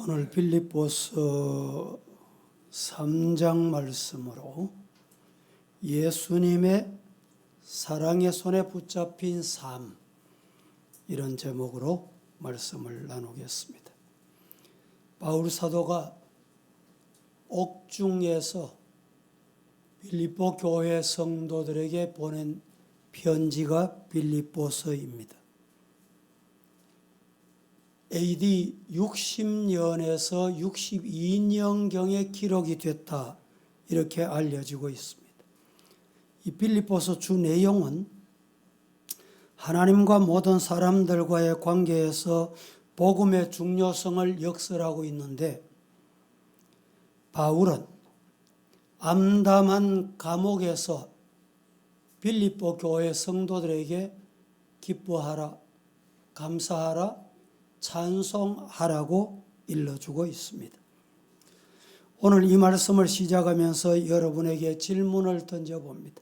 오늘 빌립보서 3장 말씀으로 예수님의 사랑의 손에 붙잡힌 삶, 이런 제목으로 말씀을 나누겠습니다. 바울 사도가 옥중에서 빌립보 교회 성도들에게 보낸 편지가 빌립보서입니다. AD 60년에서 62년경에 기록이 됐다, 이렇게 알려지고 있습니다. 이 빌립보서 주 내용은 하나님과 모든 사람들과의 관계에서 복음의 중요성을 역설하고 있는데, 바울은 암담한 감옥에서 빌립보 교회 성도들에게 기뻐하라, 감사하라, 찬송하라고 일러주고 있습니다. 오늘 이 말씀을 시작하면서 여러분에게 질문을 던져봅니다.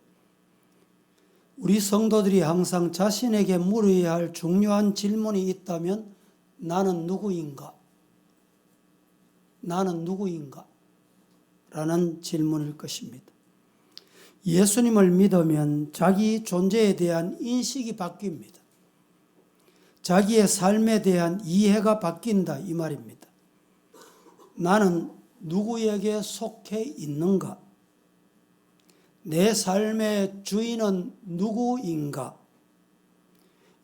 우리 성도들이 항상 자신에게 물어야 할 중요한 질문이 있다면 나는 누구인가? 나는 누구인가? 라는 질문일 것입니다. 예수님을 믿으면 자기 존재에 대한 인식이 바뀝니다. 자기의 삶에 대한 이해가 바뀐다, 이 말입니다. 나는 누구에게 속해 있는가? 내 삶의 주인은 누구인가?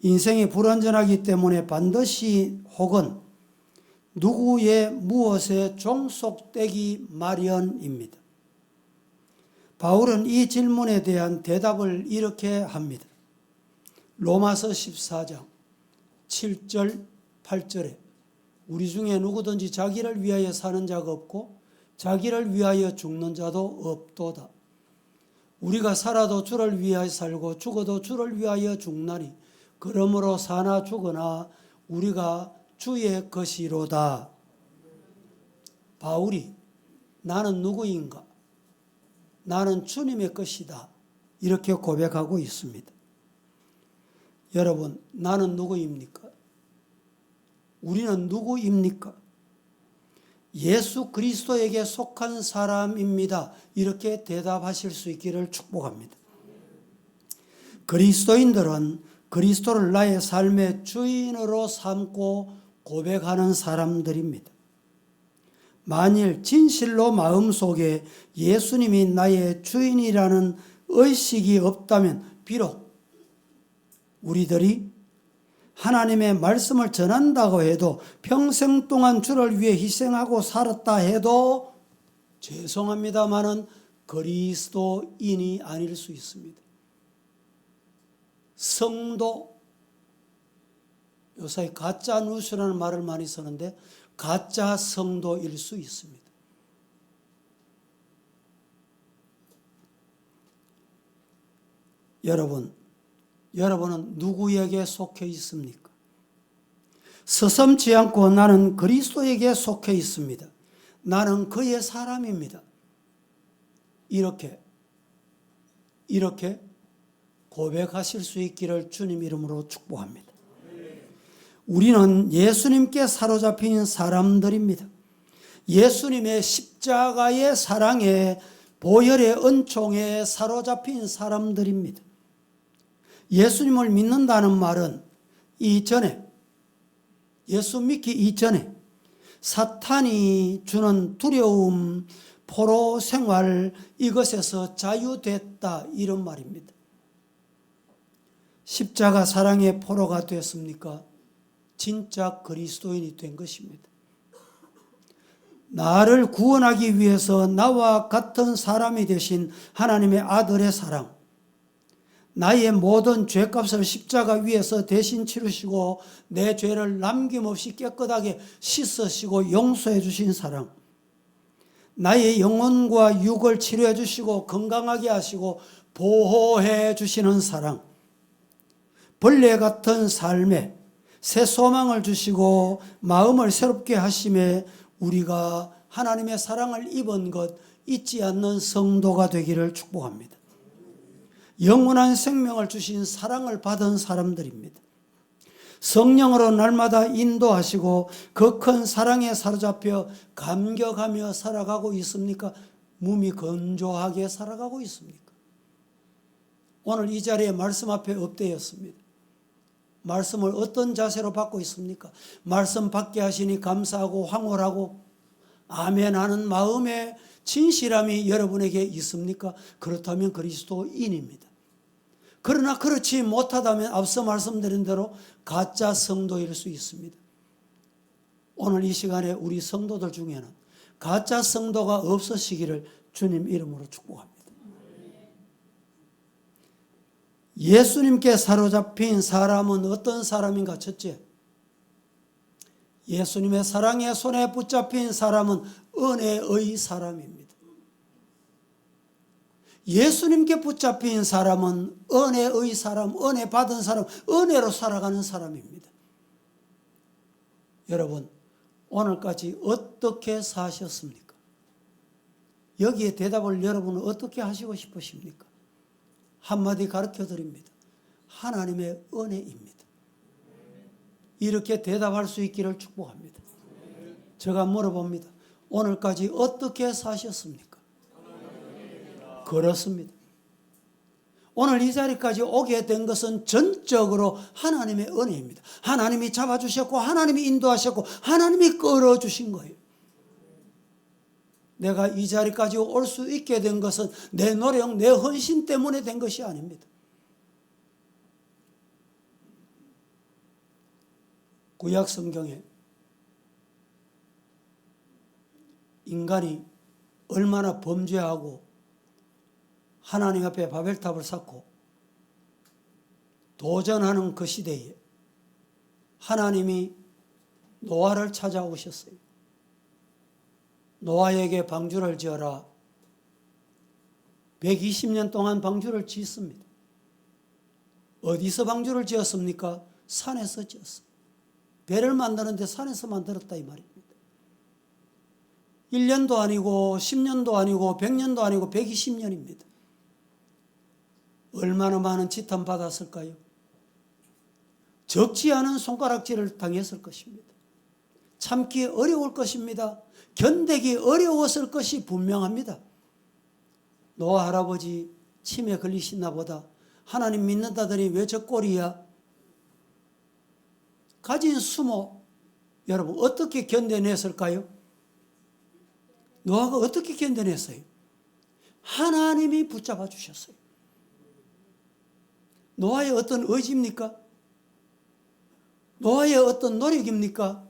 인생이 불완전하기 때문에 반드시 혹은 누구의 무엇에 종속되기 마련입니다. 바울은 이 질문에 대한 대답을 이렇게 합니다. 로마서 14장 7절 8절에 우리 중에 누구든지 자기를 위하여 사는 자가 없고 자기를 위하여 죽는 자도 없도다. 우리가 살아도 주를 위하여 살고 죽어도 주를 위하여 죽나니 그러므로 사나 죽으나 우리가 주의 것이로다. 바울이 나는 누구인가? 나는 주님의 것이다, 이렇게 고백하고 있습니다. 여러분, 나는 누구입니까? 우리는 누구입니까? 예수 그리스도에게 속한 사람입니다, 이렇게 대답하실 수 있기를 축복합니다. 그리스도인들은 그리스도를 나의 삶의 주인으로 삼고 고백하는 사람들입니다. 만일 진실로 마음속에 예수님이 나의 주인이라는 의식이 없다면 비록 우리들이 하나님의 말씀을 전한다고 해도 평생 동안 주를 위해 희생하고 살았다 해도 죄송합니다마는 그리스도인이 아닐 수 있습니다. 성도, 요새 가짜 뉴스라는 말을 많이 쓰는데 가짜 성도일 수 있습니다. 여러분은 누구에게 속해 있습니까? 서슴지 않고 나는 그리스도에게 속해 있습니다. 나는 그의 사람입니다. 이렇게 고백하실 수 있기를 주님 이름으로 축복합니다. 우리는 예수님께 사로잡힌 사람들입니다. 예수님의 십자가의 사랑에 보혈의 은총에 사로잡힌 사람들입니다. 예수님을 믿는다는 말은 예수 믿기 이전에 사탄이 주는 두려움, 포로 생활, 이것에서 자유됐다, 이런 말입니다. 십자가 사랑의 포로가 됐습니까? 진짜 그리스도인이 된 것입니다. 나를 구원하기 위해서 나와 같은 사람이 되신 하나님의 아들의 사랑, 나의 모든 죄값을 십자가 위에서 대신 치르시고 내 죄를 남김없이 깨끗하게 씻으시고 용서해 주신 사랑, 나의 영혼과 육을 치료해 주시고 건강하게 하시고 보호해 주시는 사랑, 벌레 같은 삶에 새 소망을 주시고 마음을 새롭게 하심에 우리가 하나님의 사랑을 입은 것 잊지 않는 성도가 되기를 축복합니다. 영원한 생명을 주신 사랑을 받은 사람들입니다. 성령으로 날마다 인도하시고 그 큰 사랑에 사로잡혀 감격하며 살아가고 있습니까? 몸이 건조하게 살아가고 있습니까? 오늘 이 자리에 말씀 앞에 엎드렸습니다. 말씀을 어떤 자세로 받고 있습니까? 말씀 받게 하시니 감사하고 황홀하고 아멘 하는 마음의 진실함이 여러분에게 있습니까? 그렇다면 그리스도인입니다. 그러나 그렇지 못하다면 앞서 말씀드린 대로 가짜 성도일 수 있습니다. 오늘 이 시간에 우리 성도들 중에는 가짜 성도가 없으시기를 주님 이름으로 축복합니다. 예수님께 사로잡힌 사람은 어떤 사람인가? 첫째, 예수님의 사랑의 손에 붙잡힌 사람은 은혜의 사람입니다. 예수님께 붙잡힌 사람은 은혜의 사람, 은혜 받은 사람, 은혜로 살아가는 사람입니다. 여러분, 오늘까지 어떻게 사셨습니까? 여기에 대답을 여러분은 어떻게 하시고 싶으십니까? 한마디 가르쳐 드립니다. 하나님의 은혜입니다. 이렇게 대답할 수 있기를 축복합니다. 제가 물어봅니다. 오늘까지 어떻게 사셨습니까? 그렇습니다. 오늘 이 자리까지 오게 된 것은 전적으로 하나님의 은혜입니다. 하나님이 잡아주셨고 하나님이 인도하셨고 하나님이 끌어주신 거예요. 내가 이 자리까지 올 수 있게 된 것은 내 노력, 내 헌신 때문에 된 것이 아닙니다. 구약 성경에 인간이 얼마나 범죄하고 하나님 앞에 바벨탑을 쌓고 도전하는 그 시대에 하나님이 노아를 찾아오셨어요. 노아에게 방주를 지어라. 120년 동안 방주를 짓습니다. 어디서 방주를 지었습니까? 산에서 지었습니다. 배를 만드는데 산에서 만들었다 이 말입니다. 1년도 아니고 10년도 아니고 100년도 아니고 120년입니다. 얼마나 많은 지탄 받았을까요? 적지 않은 손가락질을 당했을 것입니다. 참기 어려울 것입니다. 견디기 어려웠을 것이 분명합니다. 노아 할아버지 치매 걸리시나 보다. 하나님 믿는다더니 왜 저 꼴이야? 가진 수모 여러분 어떻게 견뎌냈을까요? 노아가 어떻게 견뎌냈어요? 하나님이 붙잡아 주셨어요. 노아의 어떤 의지입니까? 노아의 어떤 노력입니까?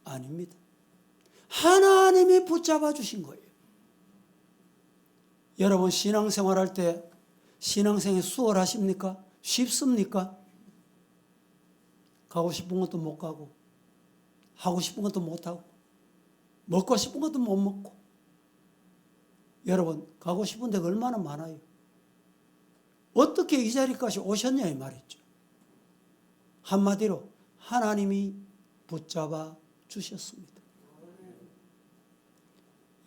아닙니다. 하나님이 붙잡아 주신 거예요. 여러분 신앙생활할 때 신앙생활 수월하십니까? 쉽습니까? 가고 싶은 것도 못 가고 하고 싶은 것도 못 하고 먹고 싶은 것도 못 먹고 여러분 가고 싶은 데가 얼마나 많아요. 어떻게 이 자리까지 오셨냐 이 말이죠. 한마디로 하나님이 붙잡아 주셨습니다.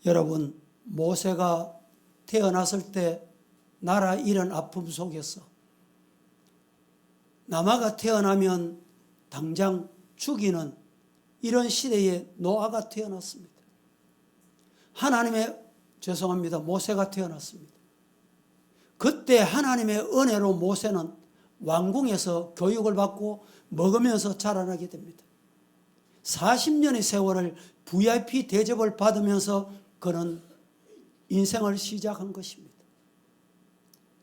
여러분 모세가 태어났을 때 나라 잃은 아픔 속에서 남아가 태어나면 당장 죽이는 이런 시대에 노아가 태어났습니다. 모세가 태어났습니다. 그때 하나님의 은혜로 모세는 왕궁에서 교육을 받고 먹으면서 자라나게 됩니다. 40년의 세월을 VIP 대접을 받으면서 그는 인생을 시작한 것입니다.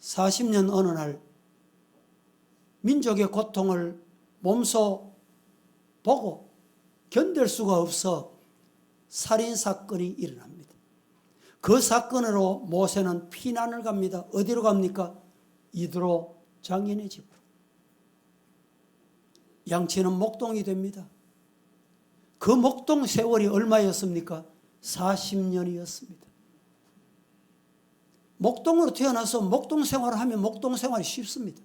40년 어느 날 민족의 고통을 몸소 보고 견딜 수가 없어 살인사건이 일어납니다. 그 사건으로 모세는 피난을 갑니다. 어디로 갑니까? 이드로 장인의 집으로. 양치는 목동이 됩니다. 그 목동 세월이 얼마였습니까? 40년이었습니다. 목동으로 태어나서 목동 생활을 하면 목동 생활이 쉽습니다.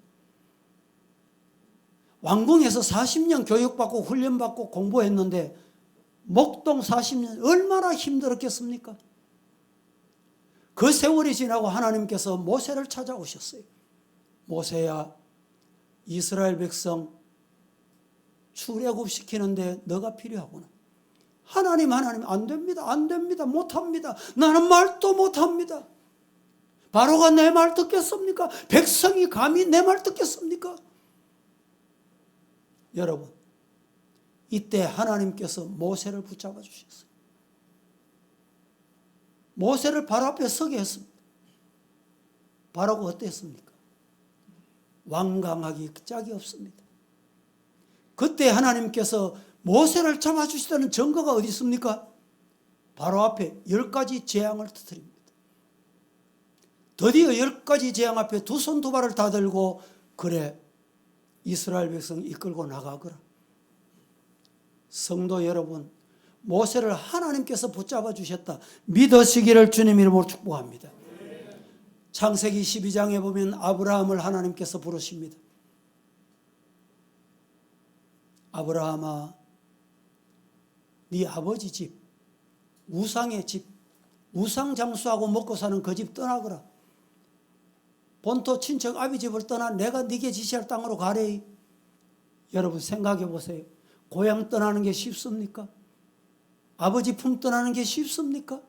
왕궁에서 40년 교육받고 훈련받고 공부했는데 목동 40년 얼마나 힘들었겠습니까? 그 세월이 지나고 하나님께서 모세를 찾아오셨어요. 모세야, 이스라엘 백성 출애굽시키는데 너가 필요하구나. 하나님 안 됩니다. 안 됩니다. 못합니다. 나는 말도 못합니다. 바로가 내 말 듣겠습니까? 백성이 감히 내 말 듣겠습니까? 여러분, 이때 하나님께서 모세를 붙잡아 주셨어요. 모세를 바로 앞에 서게 했습니다. 바로가 어땠습니까? 완강하기 짝이 없습니다. 그때 하나님께서 모세를 잡아주시다는 증거가 어디 있습니까? 바로 앞에 10가지 재앙을 터뜨립니다. 드디어 10가지 재앙 앞에 두 손 두 발을 다 들고 그래 이스라엘 백성 이끌고 나가거라. 성도 여러분, 모세를 하나님께서 붙잡아 주셨다 믿으시기를 주님 이름으로 축복합니다. 창세기 12장에 보면 아브라함을 하나님께서 부르십니다. 아브라함아, 네 아버지 집, 우상의 집, 우상 장수하고 먹고 사는 그 집 떠나거라. 본토 친척 아비 집을 떠나 내가 네게 지시할 땅으로 가래. 여러분 생각해 보세요. 고향 떠나는 게 쉽습니까? 아버지 품 떠나는 게 쉽습니까?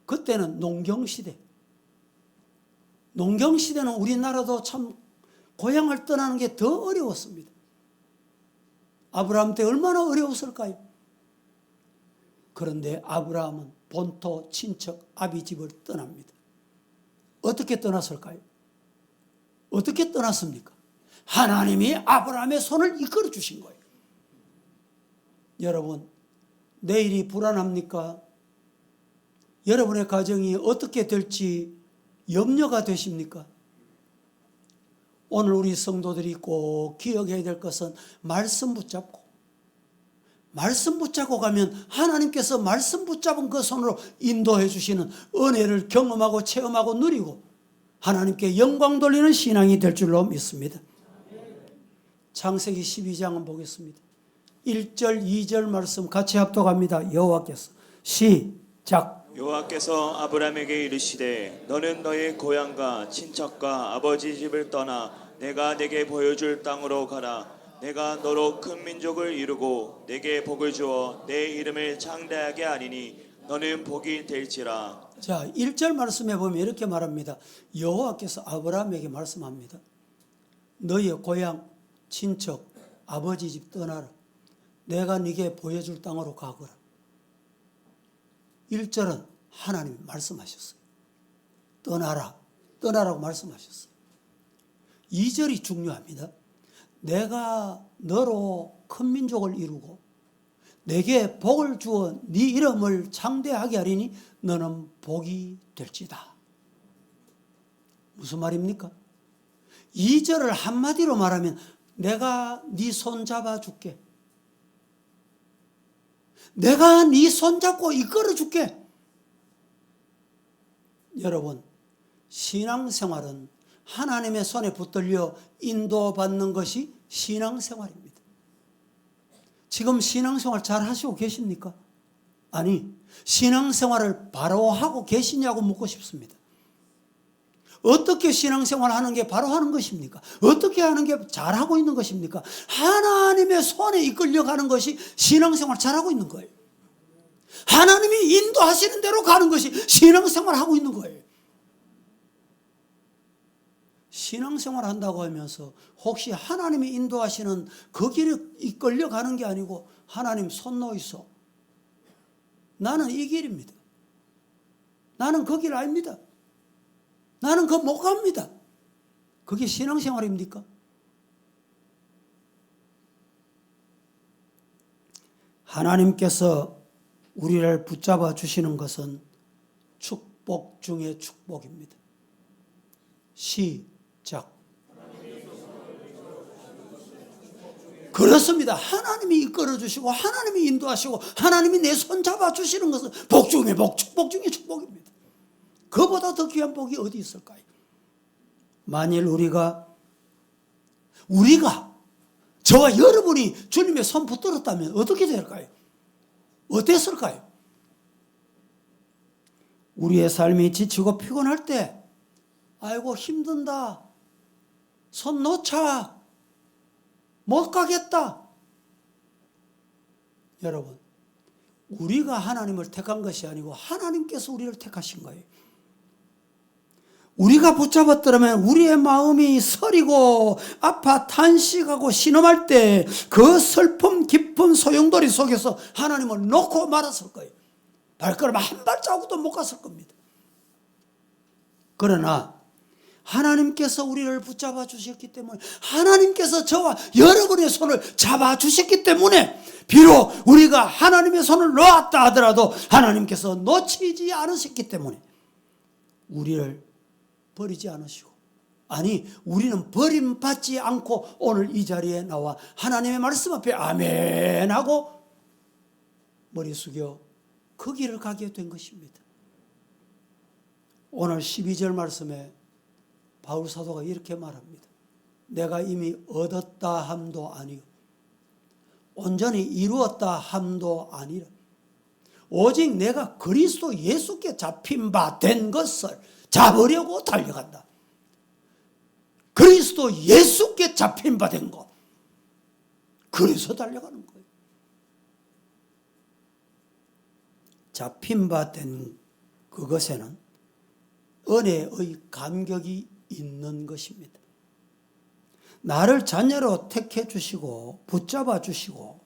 그때는 농경시대. 농경시대는 우리나라도 참 고향을 떠나는 게 더 어려웠습니다. 아브라함 때 얼마나 어려웠을까요? 그런데 아브라함은 본토 친척 아비 집을 떠납니다. 어떻게 떠났을까요? 어떻게 떠났습니까? 하나님이 아브라함의 손을 이끌어 주신 거예요. 여러분, 내일이 불안합니까? 여러분의 가정이 어떻게 될지 염려가 되십니까? 오늘 우리 성도들이 꼭 기억해야 될 것은 말씀 붙잡고 가면 하나님께서 말씀 붙잡은 그 손으로 인도해 주시는 은혜를 경험하고 체험하고 누리고 하나님께 영광 돌리는 신앙이 될 줄로 믿습니다. 창세기 12장은 보겠습니다. 1절 2절 말씀 같이 합독합니다. 여호와께서 시작. 여호와께서 아브라함에게 이르시되 너는 너의 고향과 친척과 아버지 집을 떠나 내가 내게 보여줄 땅으로 가라. 내가 너로 큰 민족을 이루고 내게 복을 주어 내 이름을 창대하게 하리니 너는 복이 될지라. 자, 1절 말씀에 보면 이렇게 말합니다. 여호와께서 아브라함에게 말씀합니다. 너의 고향, 친척, 아버지 집 떠나라. 내가 네게 보여줄 땅으로 가거라. 1절은 하나님이 말씀하셨어요. 떠나라고 말씀하셨어요. 2절이 중요합니다. 내가 너로 큰 민족을 이루고 내게 복을 주어 네 이름을 창대하게 하리니 너는 복이 될지다. 무슨 말입니까? 2절을 한마디로 말하면 내가 네 손 잡아줄게. 내가 네 손 잡고 이끌어 줄게. 여러분, 신앙생활은 하나님의 손에 붙들려 인도받는 것이 신앙생활입니다. 지금 신앙생활 잘 하시고 계십니까? 아니, 신앙생활을 바로 하고 계시냐고 묻고 싶습니다. 어떻게 신앙생활 하는 게 바로 하는 것입니까? 어떻게 하는 게 잘하고 있는 것입니까? 하나님의 손에 이끌려가는 것이 신앙생활 잘하고 있는 거예요. 하나님이 인도하시는 대로 가는 것이 신앙생활 하고 있는 거예요. 신앙생활 한다고 하면서 혹시 하나님이 인도하시는 그 길에 이끌려가는 게 아니고 하나님 손 놓이소. 나는 이 길입니다. 나는 그 길 아닙니다. 나는 그 못 갑니다. 그게 신앙생활입니까? 하나님께서 우리를 붙잡아 주시는 것은 축복 중에 축복입니다. 시작. 그렇습니다. 하나님이 이끌어 주시고 하나님이 인도하시고 하나님이 내 손 잡아 주시는 것은 복 중에 복, 축복 중에 축복입니다. 그보다 더 귀한 복이 어디 있을까요? 만일 우리가 저와 여러분이 주님의 손 붙들었다면 어떻게 될까요? 어땠을까요? 우리의 삶이 지치고 피곤할 때 아이고 힘든다. 손 놓자. 못 가겠다. 여러분, 우리가 하나님을 택한 것이 아니고 하나님께서 우리를 택하신 거예요. 우리가 붙잡았더라면 우리의 마음이 서리고 아파 탄식하고 신음할 때 그 슬픔 깊은 소용돌이 속에서 하나님을 놓고 말았을 거예요. 발걸음 한 발자국도 못 갔을 겁니다. 그러나 하나님께서 우리를 붙잡아 주셨기 때문에, 하나님께서 저와 여러분의 손을 잡아 주셨기 때문에, 비록 우리가 하나님의 손을 놓았다 하더라도 하나님께서 놓치지 않으셨기 때문에 우리를 버리지 않으시고, 아니 우리는 버림받지 않고 오늘 이 자리에 나와 하나님의 말씀 앞에 아멘 하고 머리 숙여 그 길을 가게 된 것입니다. 오늘 12절 말씀에 바울 사도가 이렇게 말합니다. 내가 이미 얻었다 함도 아니요 온전히 이루었다 함도 아니라 오직 내가 그리스도 예수께 잡힌 바 된 것을 잡으려고 달려간다. 그리스도 예수께 잡힌 바 된 것, 그래서 달려가는 거예요. 잡힌 바 된 그것에는 은혜의 감격이 있는 것입니다. 나를 자녀로 택해 주시고 붙잡아 주시고,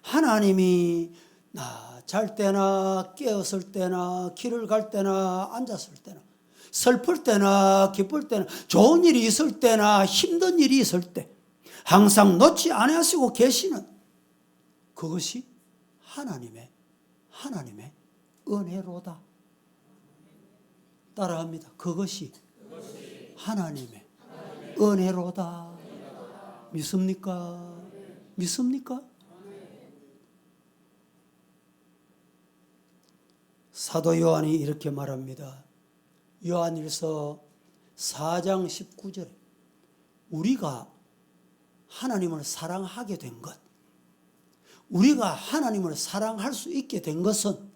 하나님이 나 잘 때나 깨었을 때나 길을 갈 때나 앉았을 때나 슬플 때나 기쁠 때나 좋은 일이 있을 때나 힘든 일이 있을 때 항상 놓지 않으시고 계시는 그것이 하나님의 은혜로다. 따라합니다. 그것이 하나님의 은혜로다. 믿습니까? 믿습니까? 사도 요한이 이렇게 말합니다. 요한일서 4장 19절에 우리가 하나님을 사랑하게 된 것, 우리가 하나님을 사랑할 수 있게 된 것은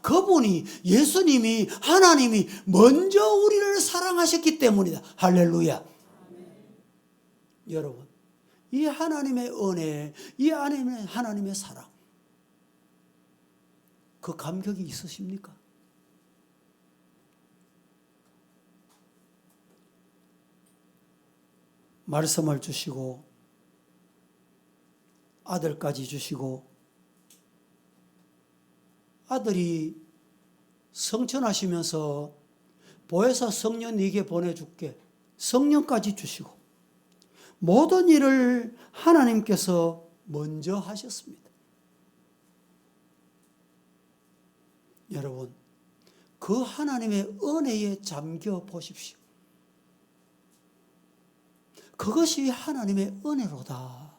그분이, 예수님이, 하나님이 먼저 우리를 사랑하셨기 때문이다. 할렐루야. 여러분, 이 하나님의 은혜, 이 하나님의 사랑, 그 감격이 있으십니까? 말씀을 주시고 아들까지 주시고, 아들이 성천하시면서 보혜사 성령 네게 보내줄게, 성령까지 주시고 모든 일을 하나님께서 먼저 하셨습니다. 여러분, 그 하나님의 은혜에 잠겨 보십시오. 그것이 하나님의 은혜로다.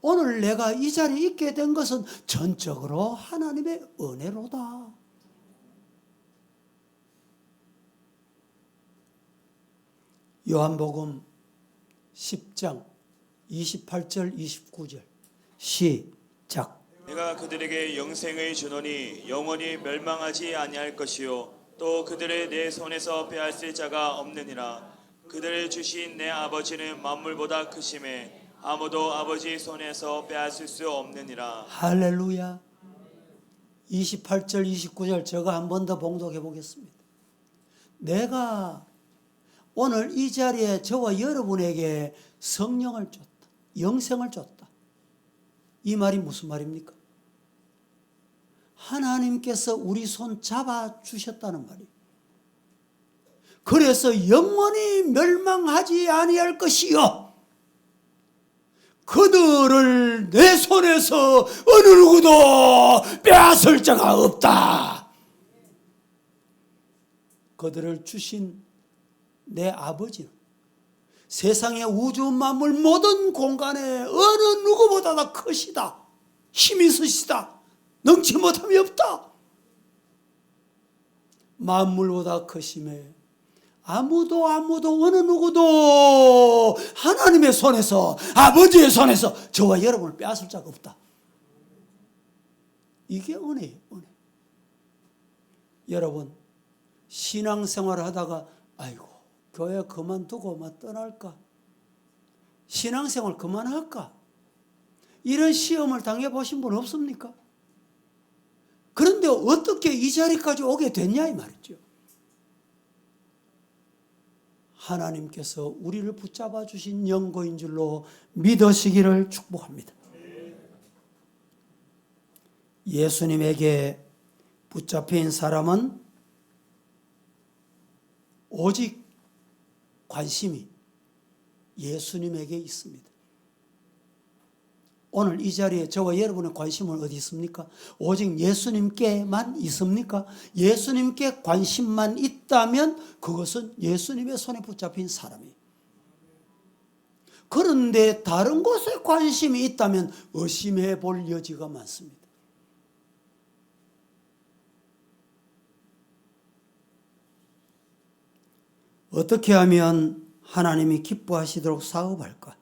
오늘 내가 이 자리에 있게 된 것은 전적으로 하나님의 은혜로다. 요한복음 10장 28절 29절 시작. 내가 그들에게 영생을 주노니 영원히 멸망하지 아니할 것이요 또 그들의 내 손에서 빼앗을 자가 없느니라. 그들을 주신 내 아버지는 만물보다 크심에 아무도 아버지 손에서 빼앗을 수 없느니라. 할렐루야. 28절 29절 제가 한 번 더 봉독해 보겠습니다. 내가 오늘 이 자리에 저와 여러분에게 성령을 줬다, 영생을 줬다. 이 말이 무슨 말입니까? 하나님께서 우리 손 잡아 주셨다는 말이에요. 그래서 영원히 멸망하지 아니할 것이요 그들을 내 손에서 어느 누구도 빼앗을 자가 없다. 그들을 주신 내 아버지는 세상의 우주 만물 모든 공간에 어느 누구보다 크시다, 힘이 있으시다, 능치 못함이 없다. 만물보다 크심에 아무도 어느 누구도 하나님의 손에서, 아버지의 손에서 저와 여러분을 빼앗을 자가 없다. 이게 은혜예요, 은혜. 여러분, 신앙생활을 하다가 아이고 교회 그만두고 떠날까, 신앙생활 그만할까? 이런 시험을 당해보신 분 없습니까? 그런데 어떻게 이 자리까지 오게 됐냐 이 말이죠. 하나님께서 우리를 붙잡아 주신 연고인 줄로 믿으시기를 축복합니다. 예수님에게 붙잡힌 사람은 오직 관심이 예수님에게 있습니다. 오늘 이 자리에 저와 여러분의 관심은 어디 있습니까? 오직 예수님께만 있습니까? 예수님께 관심만 있다면 그것은 예수님의 손에 붙잡힌 사람이에요. 그런데 다른 곳에 관심이 있다면 의심해 볼 여지가 많습니다. 어떻게 하면 하나님이 기뻐하시도록 사업할까?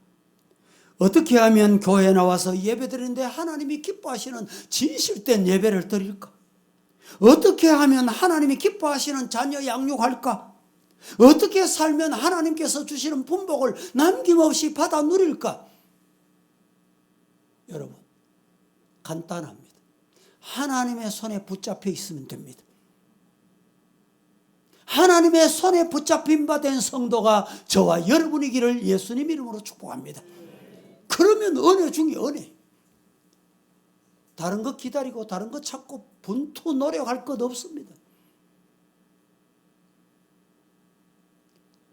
어떻게 하면 교회에 나와서 예배드리는데 하나님이 기뻐하시는 진실된 예배를 드릴까? 어떻게 하면 하나님이 기뻐하시는 자녀 양육할까? 어떻게 살면 하나님께서 주시는 분복을 남김없이 받아 누릴까? 여러분, 간단합니다. 하나님의 손에 붙잡혀 있으면 됩니다. 하나님의 손에 붙잡힌 바 된 성도가 저와 여러분이기를 예수님 이름으로 축복합니다. 그러면 은혜 중에 은혜. 다른 거 기다리고 다른 거 찾고 분투 노력할 것 없습니다.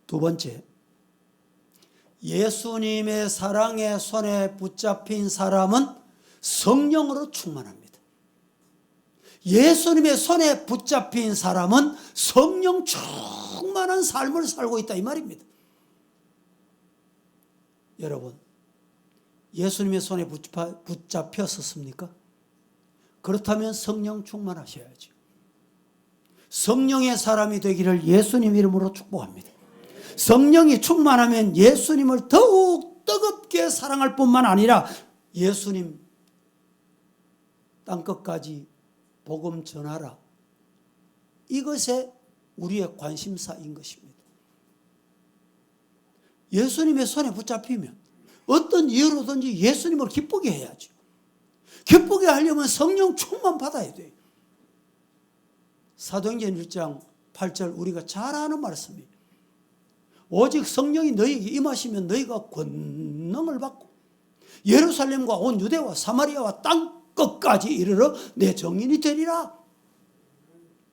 두 번째, 예수님의 사랑의 손에 붙잡힌 사람은 성령으로 충만합니다. 예수님의 손에 붙잡힌 사람은 성령 충만한 삶을 살고 있다 이 말입니다. 여러분, 예수님의 손에 붙잡혔었습니까? 그렇다면 성령 충만하셔야죠. 성령의 사람이 되기를 예수님 이름으로 축복합니다. 성령이 충만하면 예수님을 더욱 뜨겁게 사랑할 뿐만 아니라 예수님 땅끝까지 복음 전하라. 이것에 우리의 관심사인 것입니다. 예수님의 손에 붙잡히면 어떤 이유로든지 예수님을 기쁘게 해야죠. 기쁘게 하려면 성령 충만 받아야 돼요. 사도행전 1장 8절 우리가 잘 아는 말씀이에요. 오직 성령이 너희에게 임하시면 너희가 권능을 받고 예루살렘과 온 유대와 사마리아와 땅 끝까지 이르러 내 정인이 되리라.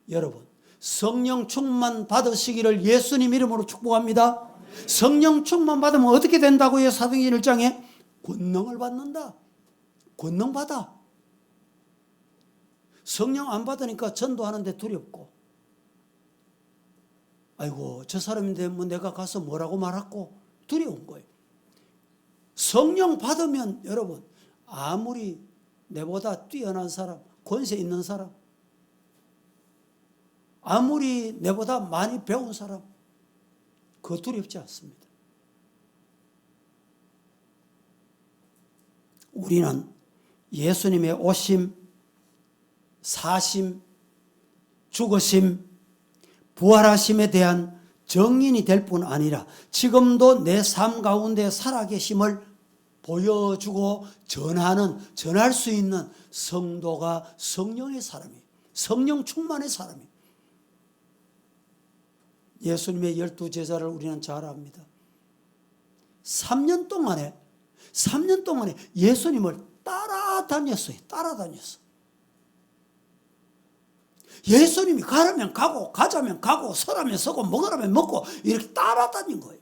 여러분, 성령 충만 받으시기를 예수님 이름으로 축복합니다. 성령 충만 받으면 어떻게 된다고요? 사도행전 1장에 권능을 받는다. 권능 받아. 성령 안 받으니까 전도하는데 두렵고, 아이고 저 사람인데 뭐 내가 가서 뭐라고 말하고 두려운 거예요. 성령 받으면 여러분, 아무리 내보다 뛰어난 사람, 권세 있는 사람, 아무리 내보다 많이 배운 사람, 그거 두렵지 않습니다. 우리는 예수님의 오심, 사심, 죽으심, 부활하심에 대한 정인이 될 뿐 아니라 지금도 내 삶 가운데 살아계심을 보여주고 전할 수 있는 성도가 성령의 사람이에요. 성령 충만의 사람이에요. 예수님의 12제자를 우리는 잘 압니다. 3년 동안에 예수님을 따라다녔어요. 예수님이 가라면 가고 가자면 가고 서라면 서고 먹으라면 먹고 이렇게 따라다닌 거예요.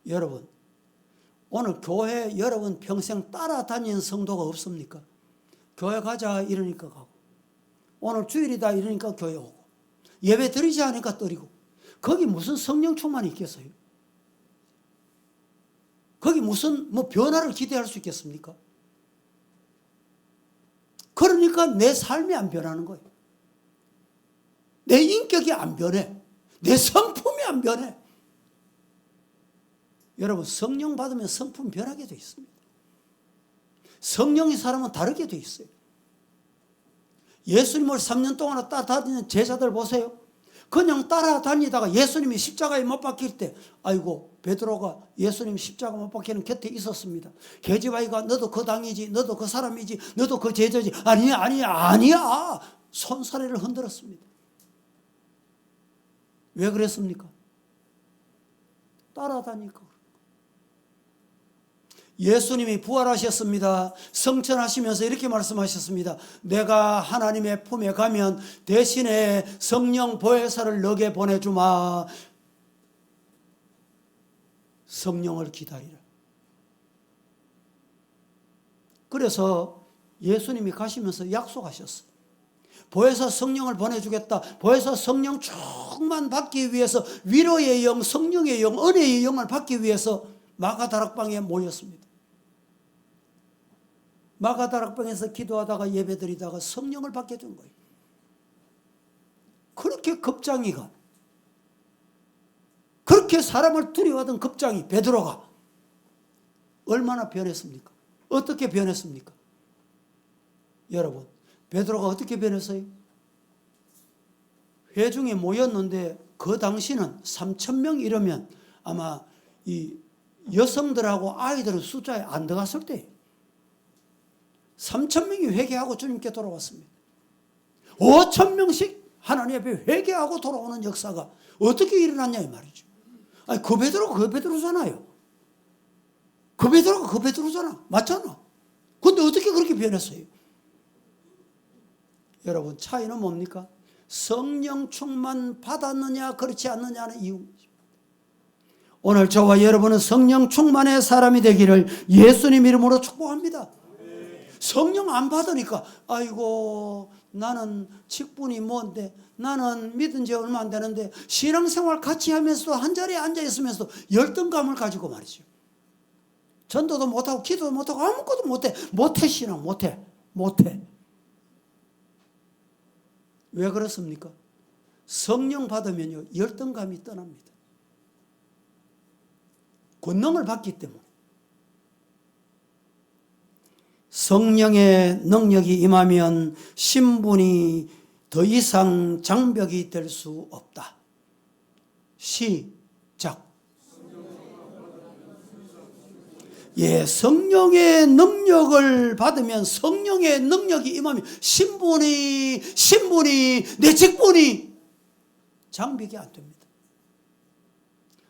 여러분, 오늘 교회 여러분 평생 따라다니는 성도가 없습니까? 교회 가자 이러니까 가고, 오늘 주일이다 이러니까 교회 오고, 예배 드리지 않으니까 드리고, 거기 무슨 성령 충만이 있겠어요? 거기 무슨 변화를 기대할 수 있겠습니까? 그러니까 내 삶이 안 변하는 거예요. 내 인격이 안 변해. 내 성품이 안 변해. 여러분, 성령 받으면 성품 변하게 돼 있습니다. 성령의 사람은 다르게 돼 있어요. 예수님을 3년 동안 따라다니는 제자들 보세요. 그냥 따라다니다가 예수님이 십자가에 못 박힐 때 아이고 베드로가 예수님 십자가 못 박히는 곁에 있었습니다. 계집아이가 너도 그 당이지, 너도 그 사람이지, 너도 그 제자지. 아니야. 손사래를 흔들었습니다. 왜 그랬습니까? 따라다니까. 예수님이 부활하셨습니다. 성천하시면서 이렇게 말씀하셨습니다. 내가 하나님의 품에 가면 대신에 성령 보혜사를 너게 보내주마. 성령을 기다리라. 그래서 예수님이 가시면서 약속하셨어요. 보혜사 성령을 보내주겠다. 보혜사 성령 충만 받기 위해서 위로의 영, 성령의 영, 은혜의 영을 받기 위해서 마가다락방에 모였습니다. 마가다락방에서 기도하다가 예배드리다가 성령을 받게 된 거예요. 그렇게 급장이가, 그렇게 사람을 두려워하던 급장이 베드로가 얼마나 변했습니까? 어떻게 변했습니까? 여러분, 베드로가 어떻게 변했어요? 회중에 모였는데 그 당시는 3,000명 이러면 아마 이 여성들하고 아이들은 숫자에 안 들어갔을 때예요. 3,000명이 회개하고 주님께 돌아왔습니다. 5,000명씩 하나님 앞에 회개하고 돌아오는 역사가 어떻게 일어났냐 이 말이죠. 아니 그 베드로가 그 베드로잖아요. 그 베드로가 그 베드로잖아. 맞잖아. 근데 어떻게 그렇게 변했어요? 여러분 차이는 뭡니까? 성령 충만 받았느냐 그렇지 않느냐는 이유입니다. 오늘 저와 여러분은 성령 충만의 사람이 되기를 예수님 이름으로 축복합니다. 성령 안 받으니까 아이고 나는 직분이 뭔데, 나는 믿은 지 얼마 안 되는데, 신앙생활 같이 하면서도 한 자리에 앉아 있으면서도 열등감을 가지고 말이죠. 전도도 못하고 기도도 못하고 아무것도 못해 신앙 못해. 왜 그렇습니까? 성령 받으면요 열등감이 떠납니다. 권능을 받기 때문에. 성령의 능력이 임하면 신분이 더 이상 장벽이 될 수 없다. 시작. 예, 성령의 능력을 받으면, 성령의 능력이 임하면 신분이 내 직분이 장벽이 안 됩니다.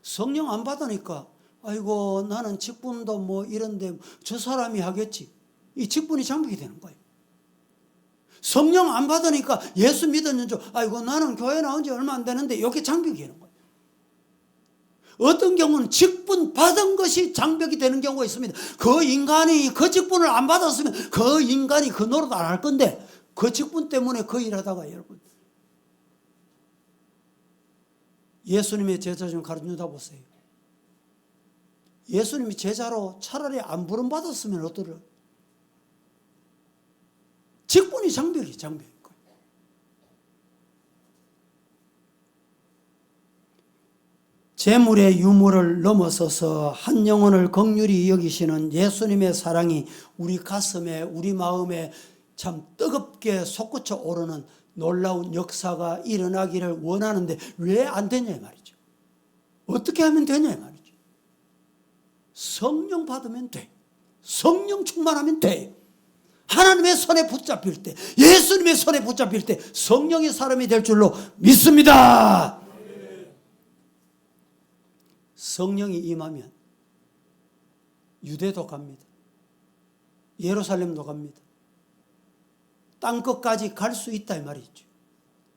성령 안 받으니까 아이고 나는 직분도 뭐 이런데 저 사람이 하겠지. 이 직분이 장벽이 되는 거예요. 성령 안 받으니까 예수 믿었는 줄 아이고 나는 교회 나온 지 얼마 안 되는데 이게 장벽이 되는 거예요. 어떤 경우는 직분 받은 것이 장벽이 되는 경우가 있습니다. 그 인간이 그 직분을 안 받았으면 그 인간이 그 노릇 안 할 건데 그 직분 때문에 그 일하다가 여러분 예수님의 제자 좀 가르쳐다 보세요. 예수님이 제자로 차라리 안 부름받았으면 어떠려? 직분이 장벽인 거예요. 재물의 유무를 넘어서서 한 영혼을 긍휼히 여기시는 예수님의 사랑이 우리 가슴에, 우리 마음에 참 뜨겁게 솟구쳐 오르는 놀라운 역사가 일어나기를 원하는데 왜 안 되냐 말이죠. 어떻게 하면 되냐 말이죠. 성령 받으면 돼. 성령 충만하면 돼. 하나님의 손에 붙잡힐 때, 예수님의 손에 붙잡힐 때 성령의 사람이 될 줄로 믿습니다. 성령이 임하면 유대도 갑니다. 예루살렘도 갑니다. 땅끝까지 갈 수 있다 이 말이죠.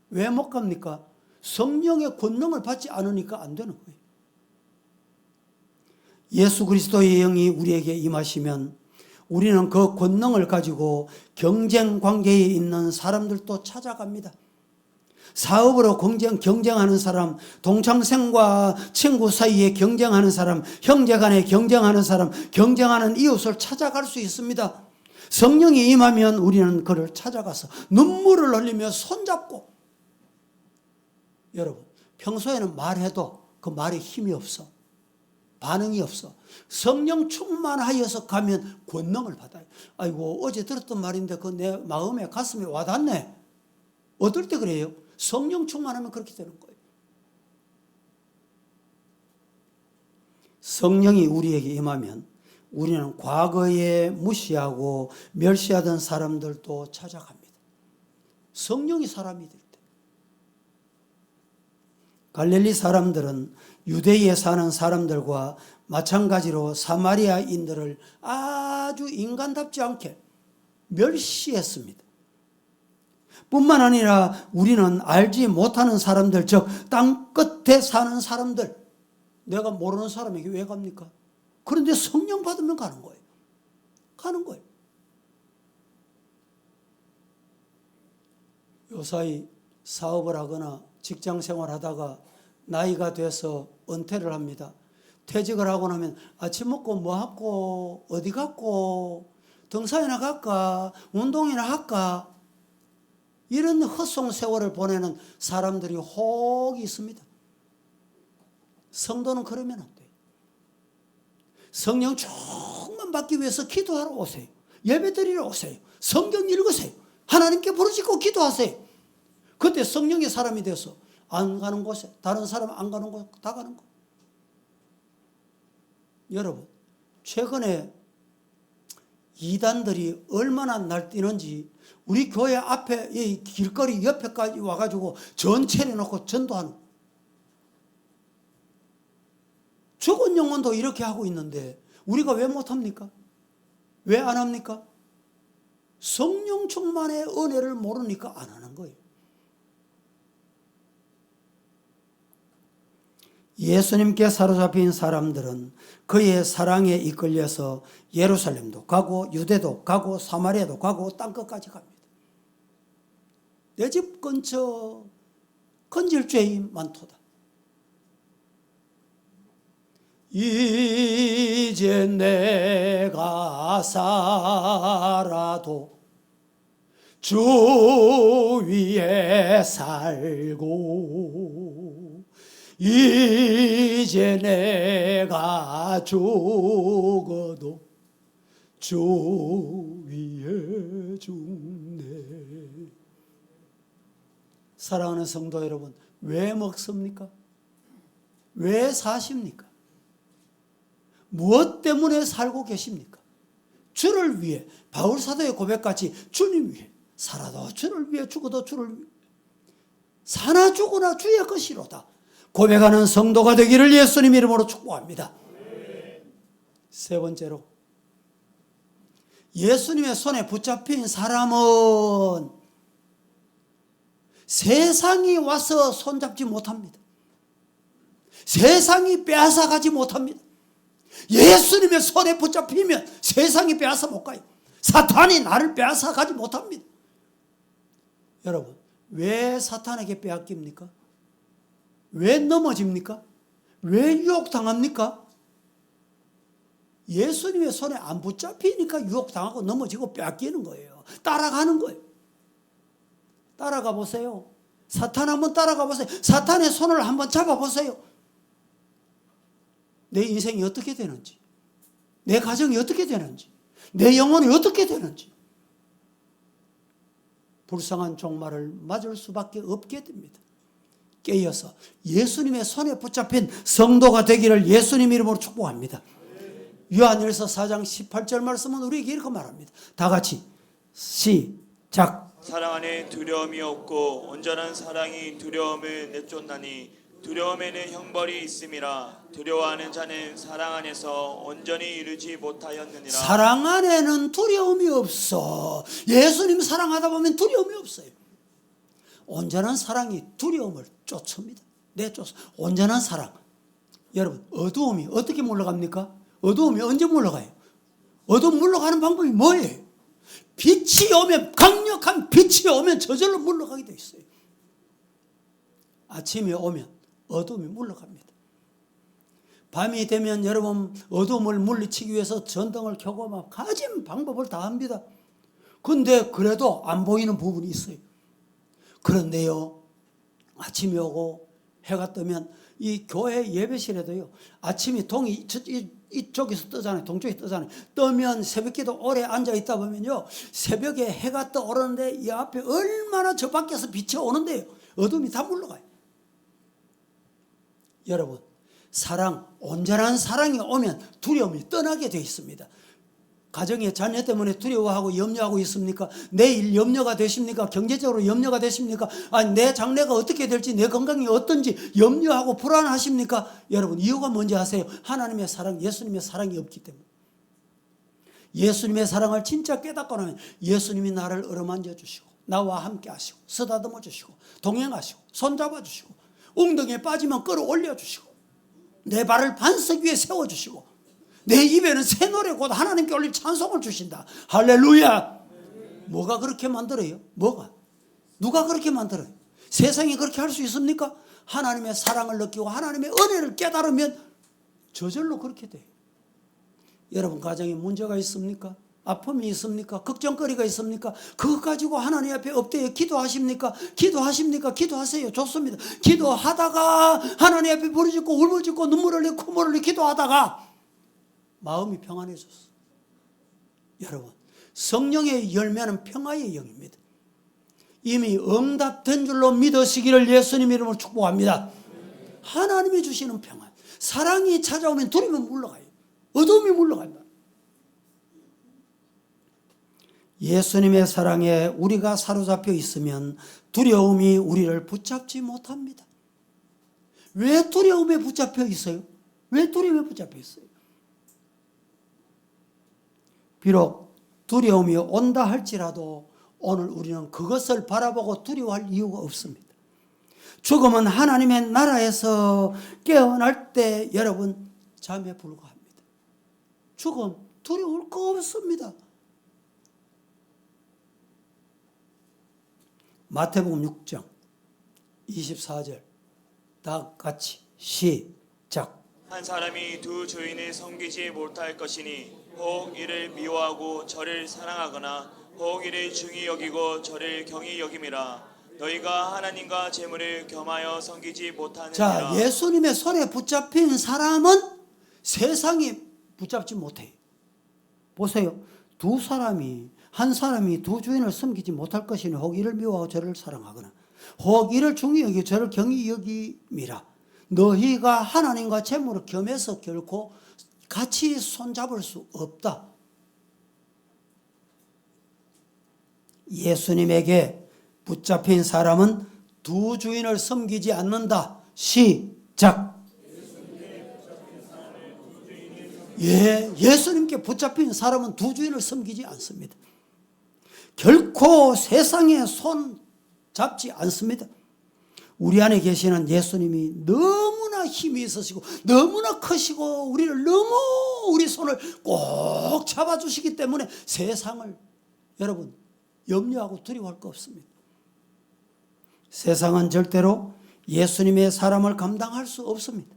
왜 못 갑니까? 성령의 권능을 받지 않으니까 안 되는 거예요. 예수 그리스도의 영이 우리에게 임하시면 우리는 그 권능을 가지고 경쟁 관계에 있는 사람들도 찾아갑니다. 사업으로 경쟁하는 사람, 동창생과 친구 사이에 경쟁하는 사람, 형제 간에 경쟁하는 사람, 경쟁하는 이웃을 찾아갈 수 있습니다. 성령이 임하면 우리는 그를 찾아가서 눈물을 흘리며 손잡고, 여러분 평소에는 말해도 그 말에 힘이 없어. 반응이 없어. 성령 충만하여서 가면 권능을 받아요. 아이고 어제 들었던 말인데 그 내 마음에 가슴에 와닿네. 어떨 때 그래요? 성령 충만하면 그렇게 되는 거예요. 성령이 우리에게 임하면 우리는 과거에 무시하고 멸시하던 사람들도 찾아갑니다. 성령이 사람이 될 때. 갈릴리 사람들은 유대에 사는 사람들과 마찬가지로 사마리아인들을 아주 인간답지 않게 멸시했습니다. 뿐만 아니라 우리는 알지 못하는 사람들, 즉 땅 끝에 사는 사람들, 내가 모르는 사람에게 왜 갑니까? 그런데 성령 받으면 가는 거예요. 가는 거예요. 요사이 사업을 하거나 직장 생활하다가 나이가 돼서 은퇴를 합니다. 퇴직을 하고 나면 아침 먹고 뭐 하고 어디 갔고 등산이나 갈까 운동이나 할까 이런 헛송 세월을 보내는 사람들이 혹 있습니다. 성도는 그러면 안 돼요. 성령 충만 받기 위해서 기도하러 오세요. 예배 드리러 오세요. 성경 읽으세요. 하나님께 부르짖고 기도하세요. 그때 성령의 사람이 돼서 안 가는 곳에 다른 사람 안 가는 곳 다 가는 거. 여러분 최근에 이단들이 얼마나 날뛰는지 우리 교회 앞에 이 길거리 옆에까지 와가지고 전체를 놓고 전도하는 죽은 영혼도 이렇게 하고 있는데 우리가 왜 못합니까? 왜 안 합니까? 성령 충만의 은혜를 모르니까 안 하는 거예요. 예수님께 사로잡힌 사람들은 그의 사랑에 이끌려서 예루살렘도 가고 유대도 가고 사마리아도 가고 땅끝까지 갑니다. 내 집 근처 건질 죄이 많도다. 이제 내가 살아도 주 위에 살고 이제 내가 죽어도 주 위에 죽네. 사랑하는 성도 여러분, 왜 먹습니까? 왜 사십니까? 무엇 때문에 살고 계십니까? 주를 위해, 바울사도의 고백같이 주님 위해 살아도 주를 위해, 죽어도 주를 위해, 사나 죽으나 주의 것이로다 고백하는 성도가 되기를 예수님 이름으로 축복합니다. 세 번째로, 예수님의 손에 붙잡힌 사람은 세상이 와서 손잡지 못합니다. 세상이 빼앗아가지 못합니다. 예수님의 손에 붙잡히면 세상이 빼앗아 못 가요. 사탄이 나를 빼앗아가지 못합니다. 여러분, 왜 사탄에게 빼앗깁니까? 왜 넘어집니까? 왜 유혹당합니까? 예수님의 손에 안 붙잡히니까 유혹당하고 넘어지고 빼앗기는 거예요. 따라가는 거예요. 따라가 보세요. 사탄 한번 따라가 보세요. 사탄의 손을 한번 잡아보세요. 내 인생이 어떻게 되는지, 내 가정이 어떻게 되는지, 내 영혼이 어떻게 되는지 불쌍한 종말을 맞을 수밖에 없게 됩니다. 깨어서 예수님의 손에 붙잡힌 성도가 되기를 예수님 이름으로 축복합니다. 요한일서 4장 18절 말씀은 우리에게 이렇게 말합니다. 다 같이 시작. 사랑 안에 두려움이 없고 온전한 사랑이 두려움을 내쫓나니 두려움에는 형벌이 있음이라. 두려워하는 자는 사랑 안에서 온전히 이르지 못하였느니라. 사랑 안에는 두려움이 없어. 예수님 사랑하다 보면 두려움이 없어요. 온전한 사랑이 두려움을 쫓습니다. 내쫓아. 온전한 사랑. 여러분, 어두움이 어떻게 물러갑니까? 어두움이 언제 물러가요? 어두움 물러가는 방법이 뭐예요? 빛이 오면, 강력한 빛이 오면 저절로 물러가게 돼 있어요. 아침이 오면 어둠이 물러갑니다. 밤이 되면 여러분 어둠을 물리치기 위해서 전등을 켜고 막 가진 방법을 다 합니다. 근데 그래도 안 보이는 부분이 있어요. 그런데요, 아침이 오고 해가 뜨면 이 교회 예배실에도요, 아침이 동이 이쪽에서 뜨잖아요. 동쪽에 뜨잖아요. 뜨면 새벽기도 오래 앉아 있다 보면요, 새벽에 해가 떠오르는데 이 앞에 얼마나 저 밖에서 빛이 오는데요. 어둠이 다 물러가요. 여러분, 사랑, 온전한 사랑이 오면 두려움이 떠나게 되어 있습니다. 가정의 자녀 때문에 두려워하고 염려하고 있습니까? 내일 염려가 되십니까? 경제적으로 염려가 되십니까? 아니, 내 장래가 어떻게 될지, 내 건강이 어떤지 염려하고 불안하십니까? 여러분, 이유가 뭔지 아세요? 하나님의 사랑, 예수님의 사랑이 없기 때문에. 예수님의 사랑을 진짜 깨닫고 나면 예수님이 나를 어루만져 주시고 나와 함께 하시고 쓰다듬어 주시고 동행하시고 손잡아 주시고 웅덩이에 빠지면 끌어올려 주시고 내 발을 반석 위에 세워 주시고 내 입에는 새 노래 곧 하나님께 올릴 찬송을 주신다. 할렐루야. 뭐가 그렇게 만들어요? 뭐가? 누가 그렇게 만들어요? 세상이 그렇게 할 수 있습니까? 하나님의 사랑을 느끼고 하나님의 은혜를 깨달으면 저절로 그렇게 돼요. 여러분 가정에 문제가 있습니까? 아픔이 있습니까? 걱정거리가 있습니까? 그것 가지고 하나님 앞에 엎드려 기도하십니까? 기도하십니까? 기도하세요. 좋습니다. 기도하다가 하나님 앞에 부르짖고 울부짖고 눈물을 흘리고 콧물을 흘리고 기도하다가 마음이 평안해졌어. 여러분, 성령의 열매는 평화의 영입니다. 이미 응답된 줄로 믿으시기를 예수님 이름으로 축복합니다. 하나님이 주시는 평안, 사랑이 찾아오면 두려움이 물러가요. 어둠이 물러간다. 예수님의 사랑에 우리가 사로잡혀 있으면 두려움이 우리를 붙잡지 못합니다. 왜 두려움에 붙잡혀 있어요? 왜 두려움에 붙잡혀 있어요? 비록 두려움이 온다 할지라도 오늘 우리는 그것을 바라보고 두려워할 이유가 없습니다. 죽음은 하나님의 나라에서 깨어날 때 여러분 잠에 불과합니다. 죽음 두려울 거 없습니다. 마태복음 6장 24절 다 같이 시작. 한 사람이 두 주인을 섬기지 못할 것이니 혹 이를 미워하고 저를 사랑하거나 혹 이를 중히 여기고 저를 경히 여김이라. 너희가 하나님과 재물을 겸하여 섬기지 못하느니라. 자, 예수님의 손에 붙잡힌 사람은 세상이 붙잡지 못해요. 보세요. 한 사람이 두 주인을 섬기지 못할 것이니 혹 이를 미워하고 저를 사랑하거나 혹 이를 중히 여기고 저를 경히 여김이라. 너희가 하나님과 재물을 겸해서 결코 같이 손잡을 수 없다. 예수님에게 붙잡힌 사람은 두 주인을 섬기지 않는다. 시작. 예수님께 붙잡힌 사람은 두 주인을 섬기지 않습니다. 결코 세상에 손 잡지 않습니다. 우리 안에 계시는 예수님이 너무나 힘이 있으시고 너무나 크시고 우리를 너무 우리 손을 꼭 잡아주시기 때문에 세상을 여러분 염려하고 두려워할 거 없습니다. 세상은 절대로 예수님의 사람을 감당할 수 없습니다.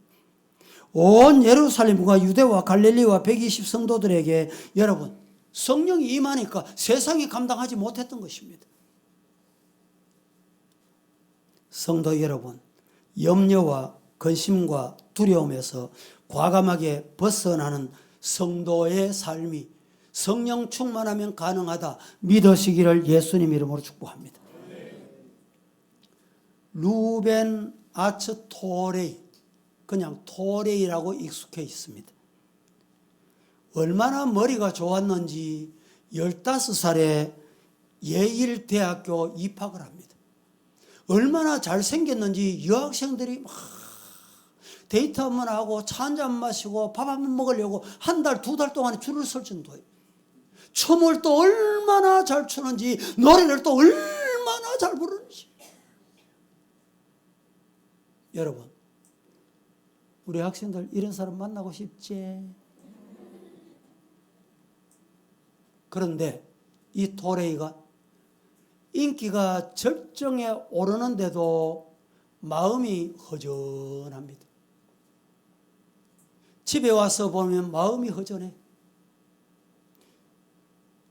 온 예루살렘과 유대와 갈릴리와 120 성도들에게 여러분 성령이 임하니까 세상이 감당하지 못했던 것입니다. 성도 여러분, 염려와 근심과 두려움에서 과감하게 벗어나는 성도의 삶이 성령 충만하면 가능하다 믿으시기를 예수님 이름으로 축복합니다. 루벤 아츠 토레이, 그냥 토레이라고 익숙해 있습니다. 얼마나 머리가 좋았는지 15살에 예일대학교 입학을 합니다. 얼마나 잘생겼는지 여학생들이 막 데이트 한번 하고 차 한잔 마시고 밥 한번 먹으려고 한 달, 두 달 동안에 줄을 설 정도예요. 춤을 또 얼마나 잘 추는지 노래를 또 얼마나 잘 부르는지. 여러분, 우리 학생들 이런 사람 만나고 싶지? 그런데 이 토레이가 인기가 절정에 오르는데도 마음이 허전합니다. 집에 와서 보면 마음이 허전해.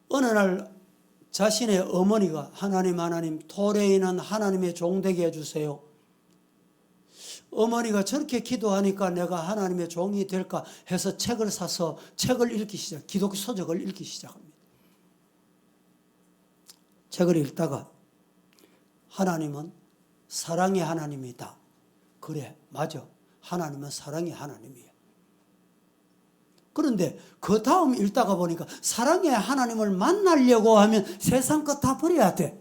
어느 날 자신의 어머니가 하나님 토레이는 하나님의 종 되게 해주세요. 어머니가 저렇게 기도하니까 내가 하나님의 종이 될까 해서 책을 사서 책을 읽기 시작, 기독교 서적을 읽기 시작합니다. 책을 읽다가 하나님은 사랑의 하나님이다. 그래, 맞아. 하나님은 사랑의 하나님이에요. 그런데 그 다음 읽다가 보니까 사랑의 하나님을 만나려고 하면 세상 것 다 버려야 돼.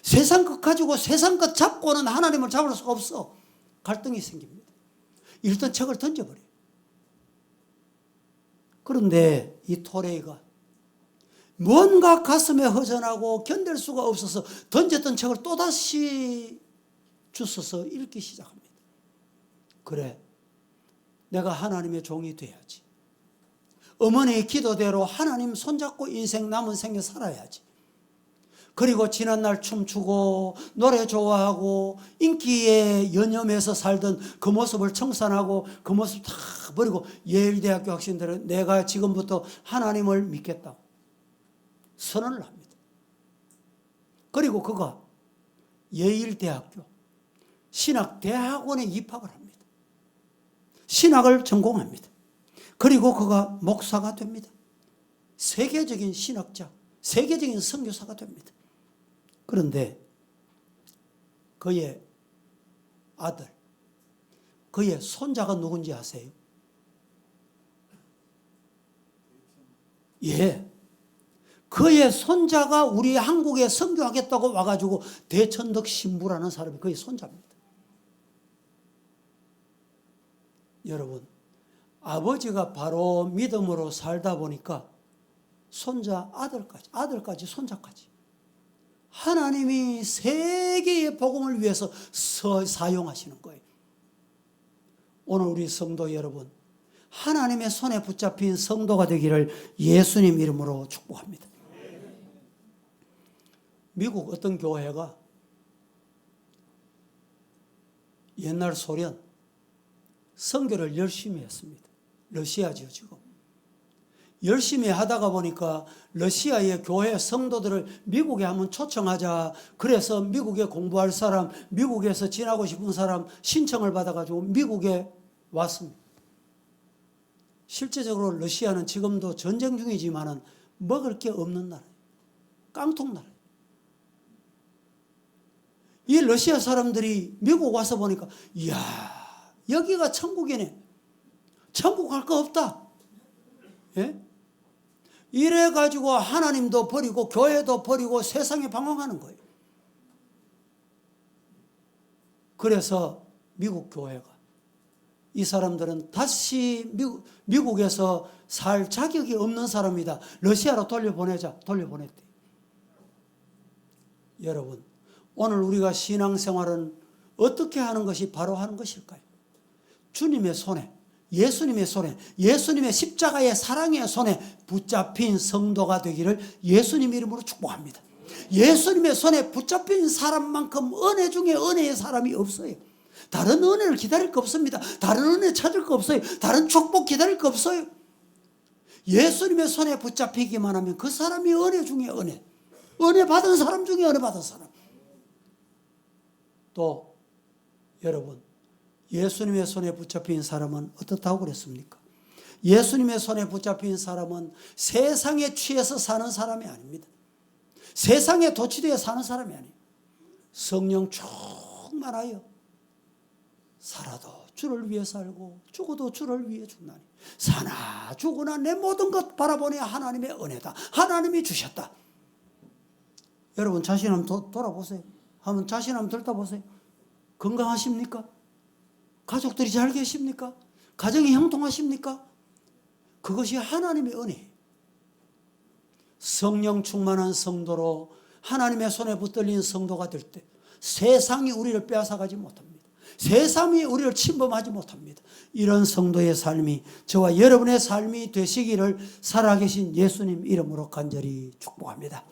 세상 것 가지고 세상 것 잡고는 하나님을 잡을 수가 없어. 갈등이 생깁니다. 읽던 책을 던져버려요. 그런데 이 토레이가 뭔가 가슴에 허전하고 견딜 수가 없어서 던졌던 책을 또다시 주워서 읽기 시작합니다. 그래, 내가 하나님의 종이 돼야지. 어머니의 기도대로 하나님 손잡고 인생 남은 생에 살아야지. 그리고 지난날 춤추고 노래 좋아하고 인기에 연연해서 살던 그 모습을 청산하고 그 모습 다 버리고 예일대학교 학생들은 내가 지금부터 하나님을 믿겠다고 선언을 합니다. 그리고 그가 예일대학교 신학대학원에 입학을 합니다. 신학을 전공합니다. 그리고 그가 목사가 됩니다. 세계적인 신학자, 세계적인 선교사가 됩니다. 그런데 그의 아들, 그의 손자가 누군지 아세요? 예. 그의 손자가 우리 한국에 선교하겠다고 와가지고 대천덕 신부라는 사람이 그의 손자입니다. 여러분, 아버지가 바로 믿음으로 살다 보니까 손자, 아들까지 손자까지 하나님이 세계의 복음을 위해서 사용하시는 거예요. 오늘 우리 성도 여러분, 하나님의 손에 붙잡힌 성도가 되기를 예수님 이름으로 축복합니다. 미국 어떤 교회가 옛날 소련 선교를 열심히 했습니다. 러시아죠 지금. 열심히 하다가 보니까 러시아의 교회 성도들을 미국에 한번 초청하자. 그래서 미국에 공부할 사람, 미국에서 지나고 싶은 사람 신청을 받아가지고 미국에 왔습니다. 실제적으로 러시아는 지금도 전쟁 중이지만은 먹을 게 없는 나라예요. 깡통 나라예요. 이 러시아 사람들이 미국 와서 보니까 이야, 여기가 천국이네. 천국 갈 거 없다. 예? 이래가지고 하나님도 버리고 교회도 버리고 세상에 방황하는 거예요. 그래서 미국 교회가 이 사람들은 다시 미국에서 살 자격이 없는 사람이다. 러시아로 돌려보냈대. 여러분, 오늘 우리가 신앙생활은 어떻게 하는 것이 바로 하는 것일까요? 주님의 손에, 예수님의 손에, 예수님의 십자가의 사랑의 손에 붙잡힌 성도가 되기를 예수님 이름으로 축복합니다. 예수님의 손에 붙잡힌 사람만큼 은혜 중에 은혜의 사람이 없어요. 다른 은혜를 기다릴 거 없습니다. 다른 은혜 찾을 거 없어요. 다른 축복 기다릴 거 없어요. 예수님의 손에 붙잡히기만 하면 그 사람이 은혜 중에 은혜, 은혜 받은 사람 중에 은혜 받은 사람. 또 여러분, 예수님의 손에 붙잡힌 사람은 어떻다고 그랬습니까? 예수님의 손에 붙잡힌 사람은 세상에 취해서 사는 사람이 아닙니다. 세상에 도취되어 사는 사람이 아니에요. 성령 충만하여 살아도 주를 위해 살고 죽어도 주를 위해 죽나니 사나 죽으나 내 모든 것 바라보니 하나님의 은혜다. 하나님이 주셨다. 여러분 자신 한번 돌아보세요. 한번 자신 한번 들다보세요. 건강하십니까? 가족들이 잘 계십니까? 가정이 형통하십니까? 그것이 하나님의 은혜예요. 성령 충만한 성도로 하나님의 손에 붙들린 성도가 될 때 세상이 우리를 빼앗아가지 못합니다. 세상이 우리를 침범하지 못합니다. 이런 성도의 삶이 저와 여러분의 삶이 되시기를 살아계신 예수님 이름으로 간절히 축복합니다.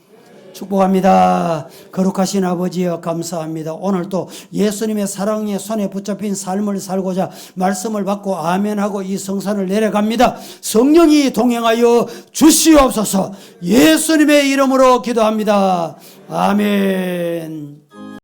축복합니다. 거룩하신 아버지여 감사합니다. 오늘 또 예수님의 사랑의 손에 붙잡힌 삶을 살고자 말씀을 받고 아멘하고 이 성산을 내려갑니다. 성령이 동행하여 주시옵소서. 예수님의 이름으로 기도합니다. 아멘.